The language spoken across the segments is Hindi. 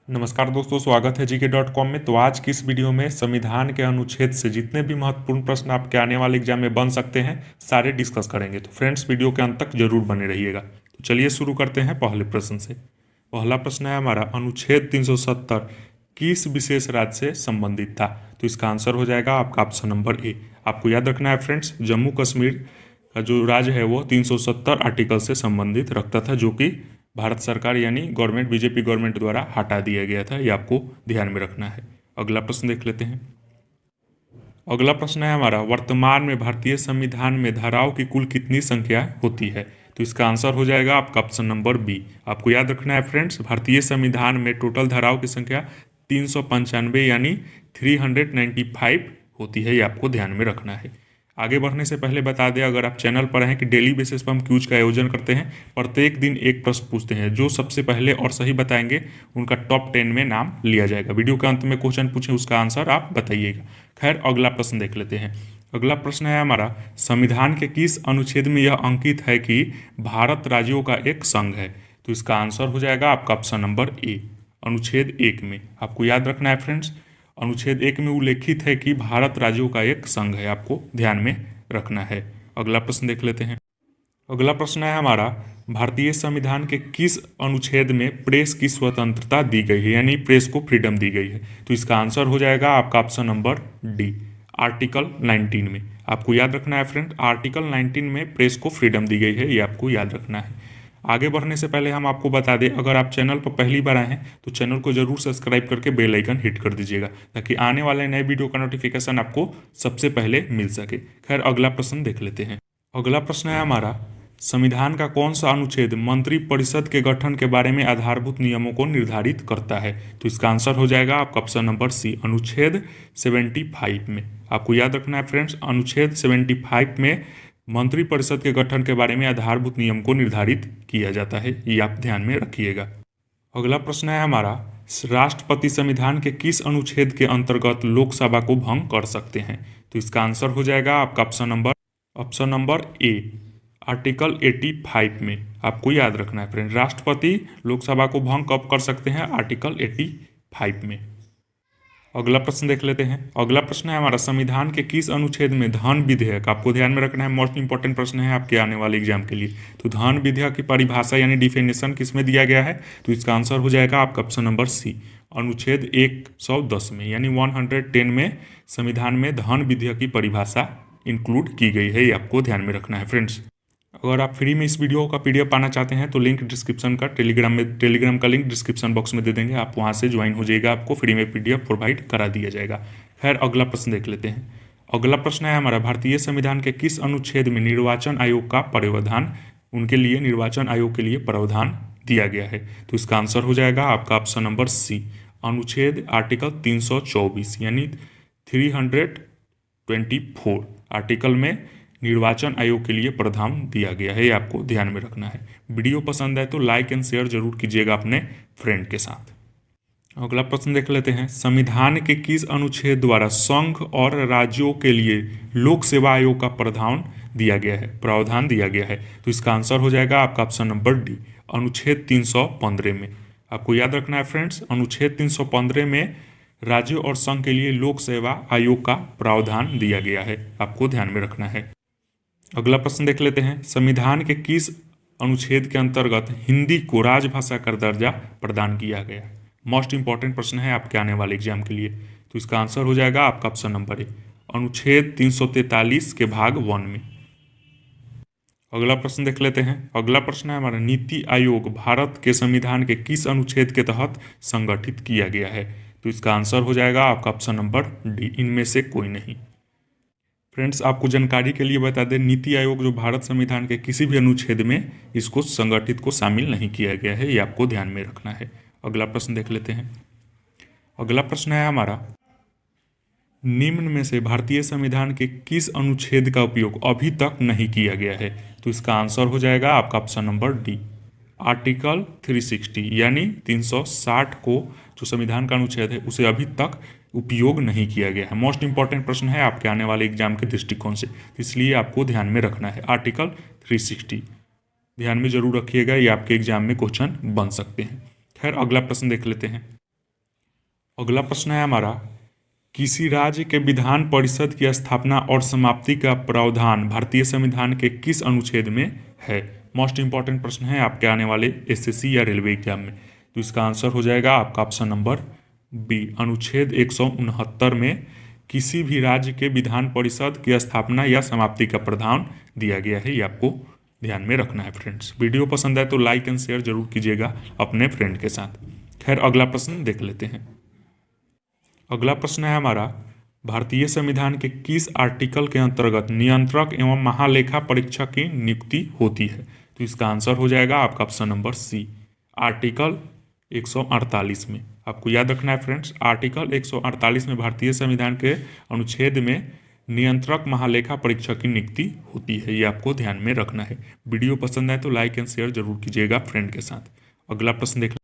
नमस्कार दोस्तों, स्वागत है GK.com में। तो आज की इस वीडियो में संविधान के अनुच्छेद से जितने भी महत्वपूर्ण प्रश्न आपके आने वाले एग्जाम में बन सकते हैं सारे डिस्कस करेंगे। तो फ्रेंड्स, वीडियो के अंत तक जरूर बने रहिएगा। तो चलिए शुरू करते हैं पहले प्रश्न से। पहला प्रश्न है हमारा, अनुच्छेद 370 किस विशेष राज्य से संबंधित था? तो इसका आंसर हो जाएगा आपका ऑप्शन नंबर ए। आपको याद रखना है फ्रेंड्स, जम्मू कश्मीर का जो राज्य है वो 370 आर्टिकल से संबंधित रखता था, जो कि भारत सरकार यानी गवर्नमेंट, बीजेपी गवर्नमेंट द्वारा हटा दिया गया था। ये आपको ध्यान में रखना है। अगला प्रश्न देख लेते हैं। अगला प्रश्न है हमारा, वर्तमान में भारतीय संविधान में धाराओं की कुल कितनी संख्या होती है? तो इसका आंसर हो जाएगा आपका ऑप्शन नंबर बी। आपको याद रखना है फ्रेंड्स, भारतीय संविधान में टोटल धाराओं की संख्या 395 यानी 395 होती है। ये आपको ध्यान में रखना है। आगे बढ़ने से पहले बता दें, अगर आप चैनल पर हैं, कि डेली बेसिस पर हम क्यूज का आयोजन करते हैं। प्रत्येक दिन एक प्रश्न पूछते हैं। जो सबसे पहले और सही बताएंगे उनका टॉप 10 में नाम लिया जाएगा। वीडियो के अंत में क्वेश्चन पूछें, उसका आंसर आप बताइएगा। खैर, अगला प्रश्न देख लेते हैं। अगला प्रश्न है हमारा, संविधान के किस अनुच्छेद में यह अंकित है कि भारत राज्यों का एक संघ है? तो इसका आंसर हो जाएगा आपका ऑप्शन नंबर ए, अनुच्छेद 1 में। आपको याद रखना है फ्रेंड्स, अनुच्छेद 1 में उल्लेखित है कि भारत राज्यों का एक संघ है। आपको ध्यान में रखना है। अगला प्रश्न देख लेते हैं। अगला प्रश्न है हमारा, भारतीय संविधान के किस अनुच्छेद में प्रेस की स्वतंत्रता दी गई है, यानी प्रेस को फ्रीडम दी गई है? तो इसका आंसर हो जाएगा आपका ऑप्शन नंबर डी, आर्टिकल 19 में। आपको याद रखना है फ्रेंड, आर्टिकल 19 में प्रेस को फ्रीडम दी गई है। ये आपको याद रखना है। आगे बढ़ने से पहले हम आपको बता दें, अगर आप चैनल पर पहली बार आए हैं तो चैनल को जरूर सब्सक्राइब करके बेल आइकन हिट कर दीजिएगा, ताकि आने वाले नए वीडियो का नोटिफिकेशन आपको सबसे पहले मिल सके। खैर, अगला प्रश्न देख लेते हैं। अगला प्रश्न है हमारा, संविधान का कौन सा अनुच्छेद मंत्रिपरिषद के गठन के बारे में आधारभूत नियमों को निर्धारित करता है? तो इसका आंसर हो जाएगा आपका ऑप्शन नंबर सी, अनुच्छेद 75 में। आपको याद रखना है फ्रेंड्स, अनुच्छेद 75 में मंत्रिपरिषद के गठन के बारे में आधारभूत नियम को निर्धारित किया जाता है। ये आप ध्यान में रखिएगा। अगला प्रश्न है हमारा, राष्ट्रपति संविधान के किस अनुच्छेद के अंतर्गत लोकसभा को भंग कर सकते हैं? तो इसका आंसर हो जाएगा आपका ऑप्शन नंबर ए, आर्टिकल 85 में। आपको याद रखना है फ्रेंड, राष्ट्रपति लोकसभा को भंग कब कर सकते हैं? आर्टिकल 85 में। अगला प्रश्न देख लेते हैं। अगला प्रश्न है हमारा, संविधान के किस अनुच्छेद में धन विधेयक, आपको ध्यान में रखना है, मोस्ट इंपॉर्टेंट प्रश्न है आपके आने वाले एग्जाम के लिए। तो धन विधेयक की परिभाषा यानी डिफिनेशन किसमें दिया गया है? तो इसका आंसर हो जाएगा आपका ऑप्शन नंबर सी, अनुच्छेद 110 में, यानी 110 में संविधान में धन विधेयक की परिभाषा इंक्लूड की गई है। ये आपको ध्यान में रखना है फ्रेंड्स। अगर आप फ्री में इस वीडियो का PDF पाना चाहते हैं तो लिंक डिस्क्रिप्शन का, टेलीग्राम का लिंक डिस्क्रिप्शन बॉक्स में दे देंगे, आप वहां से ज्वाइन हो जाइएगा। आपको फ्री में PDF प्रोवाइड करा दिया जाएगा। खैर, अगला प्रश्न देख लेते हैं। अगला प्रश्न है हमारा, भारतीय संविधान के किस अनुच्छेद में निर्वाचन आयोग का प्रावधान, उनके लिए निर्वाचन आयोग के लिए प्रावधान दिया गया है? तो इसका आंसर हो जाएगा आपका ऑप्शन नंबर सी, अनुच्छेद आर्टिकल 324 यानी 324 आर्टिकल में निर्वाचन आयोग के लिए प्रावधान दिया गया है। ये आपको ध्यान में रखना है। वीडियो पसंद आए तो लाइक एंड शेयर जरूर कीजिएगा अपने फ्रेंड के साथ। अगला प्रश्न देख लेते हैं। संविधान के किस अनुच्छेद द्वारा संघ और राज्यों के लिए लोक सेवा आयोग का प्रावधान दिया गया है? तो इसका आंसर हो जाएगा आपका ऑप्शन नंबर डी, अनुच्छेद 315 में। आपको याद रखना है फ्रेंड्स, अनुच्छेद 315 में राज्यों और संघ के लिए लोक सेवा आयोग का प्रावधान दिया गया है। आपको ध्यान में रखना है। अगला प्रश्न देख लेते हैं। संविधान के किस अनुच्छेद के अंतर्गत हिंदी को राजभाषा का दर्जा प्रदान किया गया है? मोस्ट इंपॉर्टेंट प्रश्न है आपके आने वाले एग्जाम के लिए। तो इसका आंसर हो जाएगा आपका ऑप्शन नंबर ए, अनुच्छेद 343 के भाग 1 में। अगला प्रश्न देख लेते हैं। अगला प्रश्न है हमारा, नीति आयोग भारत के संविधान के किस अनुच्छेद के तहत संगठित किया गया है? तो इसका आंसर हो जाएगा आपका ऑप्शन नंबर डी, इनमें से कोई नहीं। फ्रेंड्स, आपको जानकारी के लिए बता दें, नीति आयोग जो भारत संविधान के किसी भी अनुच्छेद में इसको संगठित को शामिल नहीं किया गया है। ये आपको ध्यान में रखना है। अगला प्रश्न देख लेते हैं। अगला प्रश्न है हमारा, निम्न में से भारतीय संविधान के किस अनुच्छेद का उपयोग अभी तक नहीं किया गया है? तो इसका आंसर हो जाएगा आपका ऑप्शन नंबर डी, आर्टिकल 360 यानी 360 को जो संविधान का अनुच्छेद है उसे अभी तक उपयोग नहीं किया गया है। मोस्ट इंपॉर्टेंट प्रश्न है आपके आने वाले एग्जाम के दृष्टिकोण से, इसलिए आपको ध्यान में रखना है। आर्टिकल 360 ध्यान में जरूर रखिएगा, ये आपके एग्जाम में क्वेश्चन बन सकते हैं। खैर, अगला प्रश्न देख लेते हैं। अगला प्रश्न है हमारा, किसी राज्य के विधान परिषद की स्थापना और समाप्ति का प्रावधान भारतीय संविधान के किस अनुच्छेद में है? मोस्ट इंपॉर्टेंट प्रश्न है आपके आने वाले एसएससी या रेलवे एग्जाम में। तो इसका आंसर हो जाएगा आपका ऑप्शन नंबर बी, अनुच्छेद 169 में किसी भी राज्य के विधान परिषद की स्थापना या समाप्ति का प्रावधान दिया गया है। ये आपको ध्यान में रखना है फ्रेंड्स। वीडियो पसंद आए तो लाइक एंड शेयर जरूर कीजिएगा अपने फ्रेंड के साथ। खैर अगला प्रश्न देख लेते हैं। अगला प्रश्न है हमारा, भारतीय संविधान के किस आर्टिकल के अंतर्गत नियंत्रक एवं महालेखा परीक्षक की नियुक्ति होती है? तो इसका आंसर हो जाएगा आपका ऑप्शन नंबर सी, आर्टिकल 148 में। आपको याद रखना है फ्रेंड्स, आर्टिकल 148 में भारतीय संविधान के अनुच्छेद में नियंत्रक महालेखा परीक्षक की नियुक्ति होती है। ये आपको ध्यान में रखना है। वीडियो पसंद आए तो लाइक एंड शेयर जरूर कीजिएगा फ्रेंड के साथ। अगला प्रश्न देख,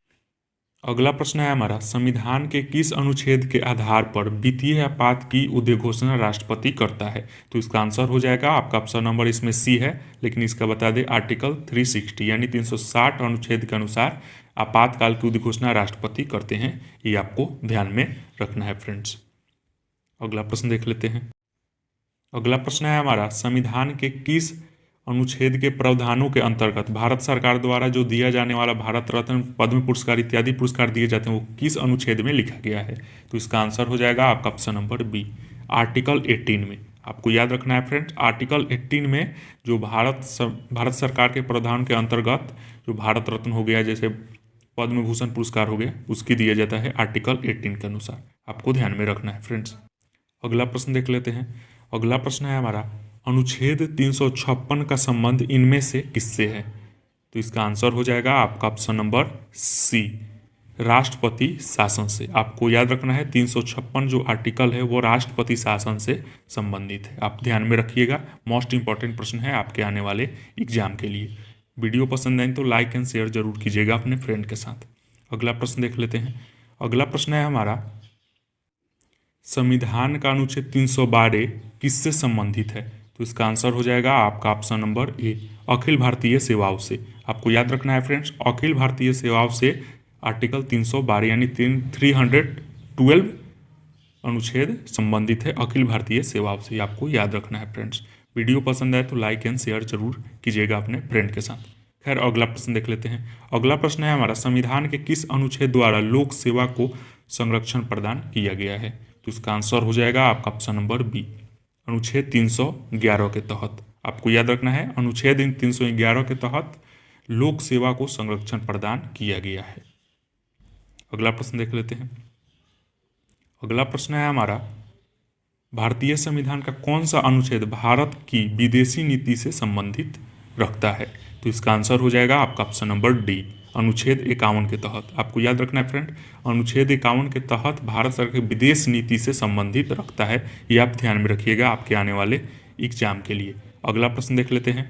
अगला प्रश्न है हमारा, संविधान के किस अनुच्छेद के आधार पर वित्तीय आपात की उद्घोषणा राष्ट्रपति करता है? तो इसका आंसर हो जाएगा आपका ऑप्शन नंबर इसमें सी है, लेकिन इसका बता दें आर्टिकल 360 यानी 360 अनुच्छेद के अनुसार आपातकाल की उद्घोषणा राष्ट्रपति करते हैं। ये आपको ध्यान में रखना है फ्रेंड्स। अगला प्रश्न देख लेते हैं। अगला प्रश्न है हमारा, संविधान के किस अनुच्छेद के प्रावधानों के अंतर्गत भारत सरकार द्वारा जो दिया जाने वाला भारत रत्न, पद्म पुरस्कार इत्यादि पुरस्कार दिए जाते हैं वो किस अनुच्छेद में लिखा गया है? तो इसका आंसर हो जाएगा आपका ऑप्शन नंबर बी, आर्टिकल 18 में। आपको याद रखना है फ्रेंड्स, आर्टिकल 18 में जो भारत सरकार के प्रावधान के अंतर्गत जो भारत रत्न हो गया, जैसे पद्म भूषण पुरस्कार हो गया, उसकी दिया जाता है आर्टिकल 18 के अनुसार। आपको ध्यान में रखना है फ्रेंड्स। अगला प्रश्न देख लेते हैं। अगला प्रश्न है हमारा, अनुच्छेद 356 का संबंध इनमें से किससे है? तो इसका आंसर हो जाएगा आपका ऑप्शन नंबर सी, राष्ट्रपति शासन से। आपको याद रखना है 356 जो आर्टिकल है वो राष्ट्रपति शासन से संबंधित है। आप ध्यान में रखिएगा, मोस्ट इंपॉर्टेंट प्रश्न है आपके आने वाले एग्जाम के लिए। वीडियो पसंद आए तो लाइक एंड शेयर जरूर कीजिएगा अपने फ्रेंड के साथ। अगला प्रश्न देख लेते हैं। अगला प्रश्न है हमारा, संविधान का अनुच्छेद 312 किससे संबंधित है? तो इसका आंसर हो जाएगा आपका option number A, Akhil Bharatiya सेवाओं से। आपको याद रखना है फ्रेंड्स, अखिल भारतीय सेवाओं से आर्टिकल 312 यानी 312 अनुच्छेद संबंधित है अखिल भारतीय सेवाओं से। आपको याद रखना है फ्रेंड्स। वीडियो पसंद आए तो लाइक एंड शेयर जरूर कीजिएगा अपने फ्रेंड के साथ। खैर अगला प्रश्न देख लेते हैं। अगला प्रश्न है हमारा, संविधान के किस अनुच्छेद द्वारा लोक सेवा को संरक्षण प्रदान किया गया है? तो इसका आंसर हो जाएगा आपका ऑप्शन नंबर बी, अनुच्छेद 311 के तहत। आपको याद रखना है, अनुच्छेद 311 के तहत लोक सेवा को संरक्षण प्रदान किया गया है। अगला प्रश्न देख लेते हैं। अगला प्रश्न है हमारा, भारतीय संविधान का कौन सा अनुच्छेद भारत की विदेशी नीति से संबंधित रखता है? तो इसका आंसर हो जाएगा आपका ऑप्शन नंबर डी, अनुच्छेद 51 के तहत। आपको याद रखना है फ्रेंड, अनुच्छेद 51 के तहत भारत सरकार विदेश नीति से संबंधित रखता है। ये आप ध्यान में रखिएगा आपके आने वाले एग्जाम के लिए। अगला प्रश्न देख लेते हैं।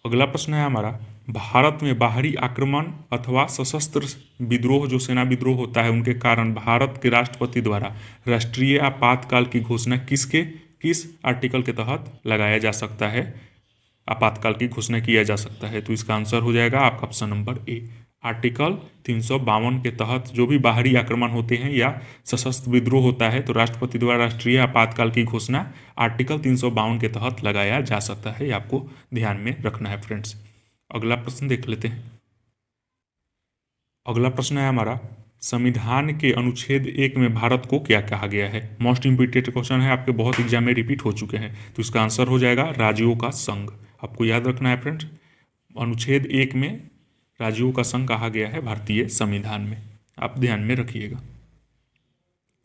अगला प्रश्न है हमारा, भारत में बाहरी आक्रमण अथवा सशस्त्र विद्रोह, जो सेना विद्रोह होता है, उनके कारण भारत के राष्ट्रपति द्वारा राष्ट्रीय आपातकाल की घोषणा किस आर्टिकल के तहत लगाया जा सकता है, आपातकाल की घोषणा किया जा सकता है? तो इसका आंसर हो जाएगा आपका ऑप्शन नंबर ए, आर्टिकल 352 के तहत जो भी बाहरी आक्रमण होते हैं या सशस्त्र विद्रोह होता है तो राष्ट्रपति द्वारा राष्ट्रीय आपातकाल की घोषणा आर्टिकल 352 के तहत लगाया जा सकता है। ये आपको ध्यान में रखना है फ्रेंड्स। अगला प्रश्न देख लेते हैं। अगला प्रश्न है हमारा, संविधान के अनुच्छेद 1 में भारत को क्या कहा गया है? मोस्ट इम्पोर्टेंट क्वेश्चन है, आपके बहुत एग्जाम में रिपीट हो चुके हैं। तो इसका आंसर हो जाएगा राज्यों का संघ। आपको याद रखना है फ्रेंड्स, अनुच्छेद 1 में राज्यों का संघ कहा गया है भारतीय संविधान में। आप ध्यान में रखिएगा।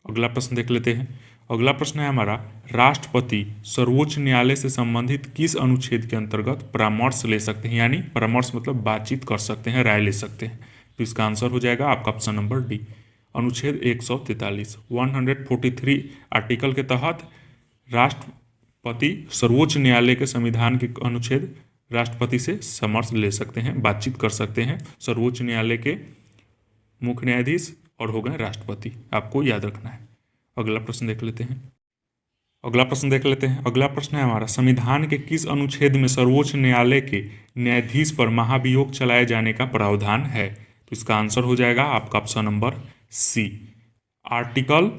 अगला प्रश्न देख लेते हैं। अगला प्रश्न है हमारा, राष्ट्रपति सर्वोच्च न्यायालय से संबंधित किस अनुच्छेद के अंतर्गत परामर्श ले सकते हैं? यानी परामर्श मतलब बातचीत कर सकते हैं, राय ले सकते हैं। तो इसका आंसर हो जाएगा आपका ऑप्शन नंबर डी, अनुच्छेद 143 143 आर्टिकल के तहत राष्ट्रपति सर्वोच्च न्यायालय के संविधान के अनुच्छेद राष्ट्रपति से परामर्श ले सकते हैं, बातचीत कर सकते हैं। सर्वोच्च न्यायालय के मुख्य न्यायाधीश और हो गए राष्ट्रपति। आपको याद रखना है। अगला प्रश्न देख लेते हैं। अगला प्रश्न है हमारा, संविधान के किस अनुच्छेद में सर्वोच्च न्यायालय के न्यायाधीश पर महाभियोग चलाए जाने का प्रावधान है? तो इसका आंसर हो जाएगा आपका ऑप्शन नंबर सी, आर्टिकल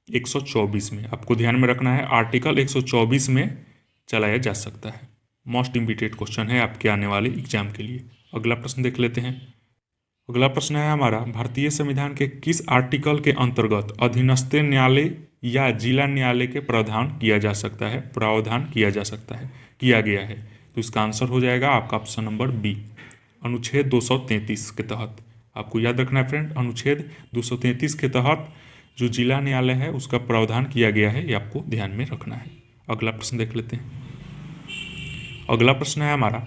124 में, आपको ध्यान में रखना है, आर्टिकल 124 में चलाया जा सकता है। मोस्ट इम्पॉर्टेंट क्वेश्चन है आपके आने वाले एग्जाम के लिए। अगला प्रश्न देख लेते हैं। अगला प्रश्न है हमारा, भारतीय संविधान के किस आर्टिकल के अंतर्गत अधीनस्थ न्यायालय या जिला न्यायालय के प्रावधान किया जा सकता है, किया गया है? तो इसका आंसर हो जाएगा आपका ऑप्शन नंबर बी, अनुच्छेद 233 के तहत। आपको याद रखना है फ्रेंड, अनुच्छेद 233 के तहत जो जिला न्यायालय है उसका प्रावधान किया गया है, ये आपको ध्यान में रखना है। अगला प्रश्न देख लेते हैं। अगला प्रश्न है हमारा,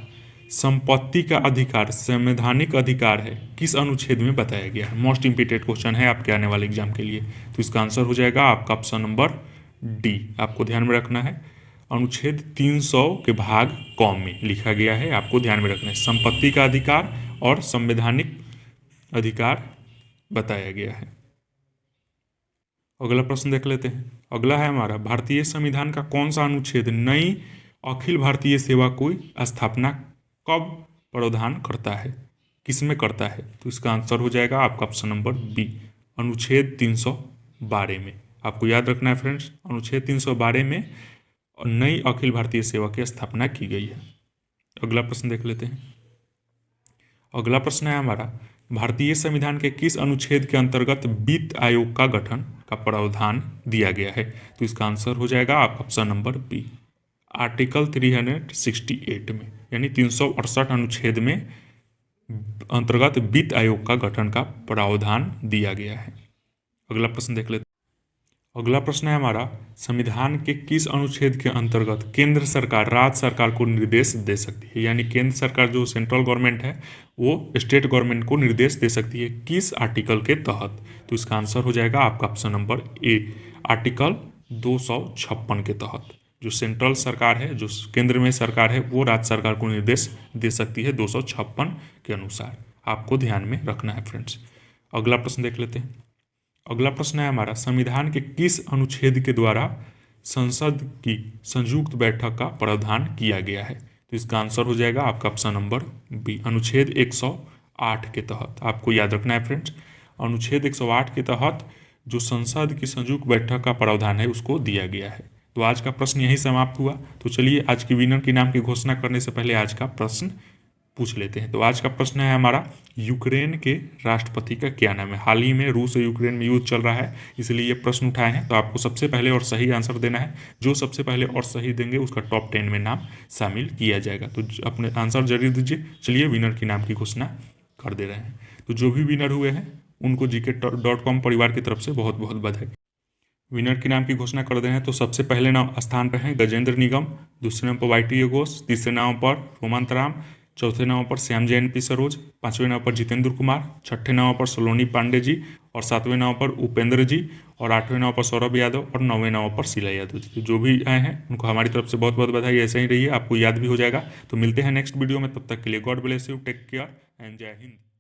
संपत्ति का अधिकार संवैधानिक अधिकार है, किस अनुच्छेद में बताया गया है? मोस्ट इम्पॉर्टेंट क्वेश्चन है आपके आने वाले एग्जाम के लिए। तो इसका आंसर हो जाएगा आपका ऑप्शन नंबर डी, आपको ध्यान में रखना है, अनुच्छेद 300 के भाग क में लिखा गया है, आपको ध्यान में रखना है। संपत्ति का अधिकार और संवैधानिक अधिकार बताया गया है। अगला प्रश्न देख लेते हैं। अगला है हमारा, भारतीय संविधान का कौन सा अनुच्छेद नई अखिल भारतीय सेवा की स्थापना कब प्रावधान करता है, किस में करता है? तो इसका आंसर हो जाएगा आपका ऑप्शन नंबर बी, अनुच्छेद 312 में। आपको याद रखना है फ्रेंड्स, अनुच्छेद 312 में नई अखिल भारतीय सेवा की स्थापना की गई है। अगला प्रश्न देख लेते हैं। अगला प्रश्न है हमारा, भारतीय संविधान के किस अनुच्छेद के अंतर्गत वित्त आयोग का गठन का प्रावधान दिया गया है? तो इसका आंसर हो जाएगा आपका ऑप्शन नंबर बी, आर्टिकल 368 में, यानी 368 अनुच्छेद में अंतर्गत वित्त आयोग का गठन का प्रावधान दिया गया है। अगला प्रश्न देख लेते हैं। अगला प्रश्न है हमारा, संविधान के किस अनुच्छेद के अंतर्गत केंद्र सरकार राज्य सरकार को निर्देश दे सकती है? यानी केंद्र सरकार जो सेंट्रल गवर्नमेंट है वो स्टेट गवर्नमेंट को निर्देश दे सकती है, किस आर्टिकल के तहत? तो इसका आंसर हो जाएगा आपका ऑप्शन नंबर ए, आर्टिकल 256 के तहत। जो सेंट्रल सरकार है, जो केंद्र में सरकार है, वो राज्य सरकार को निर्देश दे सकती है 256 के अनुसार, आपको ध्यान में रखना है फ्रेंड्स। अगला प्रश्न देख लेते हैं। अगला प्रश्न है हमारा, संविधान के किस अनुच्छेद के द्वारा संसद की संयुक्त बैठक का प्रावधान किया गया है? तो इसका आंसर हो जाएगा आपका ऑप्शन नंबर बी, अनुच्छेद 108 के तहत। आपको याद रखना है फ्रेंड्स, अनुच्छेद 108 के तहत जो संसद की संयुक्त बैठक का प्रावधान है उसको दिया गया है। तो आज का प्रश्न यही समाप्त हुआ। तो चलिए आज की विनर के नाम की घोषणा करने से पहले आज का प्रश्न पूछ लेते हैं। तो आज का प्रश्न है हमारा, यूक्रेन के राष्ट्रपति का क्या नाम है? हाल ही में रूस और यूक्रेन में युद्ध चल रहा है, इसलिए ये प्रश्न उठाए हैं। तो आपको सबसे पहले और सही आंसर देना है, जो सबसे पहले और सही देंगे उसका टॉप 10 में नाम शामिल किया जाएगा। तो अपने आंसर जरूर दीजिए। चलिए विनर के नाम की घोषणा कर दे रहे हैं। तो जो भी विनर हुए हैं उनको GK.com परिवार की तरफ से बहुत बहुत बधाई। विनर के नाम की घोषणा कर दे हैं। तो सबसे पहले स्थान पर हैं गजेंद्र निगम, दूसरे नंबर पर YT घोष, तीसरे नंबर पर रोमंतराम, चौथे नंबर पर श्याम जयन पी सरोज, पांचवें नंबर पर जितेंद्र कुमार, छठे नंबर पर सलोनी पांडे जी, और सातवें नंबर पर उपेंद्र जी, और आठवें नंबर पर सौरभ यादव, और नौवें नंबर पर शीला यादव जी। तो जो भी आए हैं उनको हमारी तरफ से बहुत बहुत बधाई। ऐसे ही रहिए, आपको याद भी हो जाएगा। तो मिलते हैं नेक्स्ट वीडियो में, तब तक के लिए God bless you, take care and जय हिंद।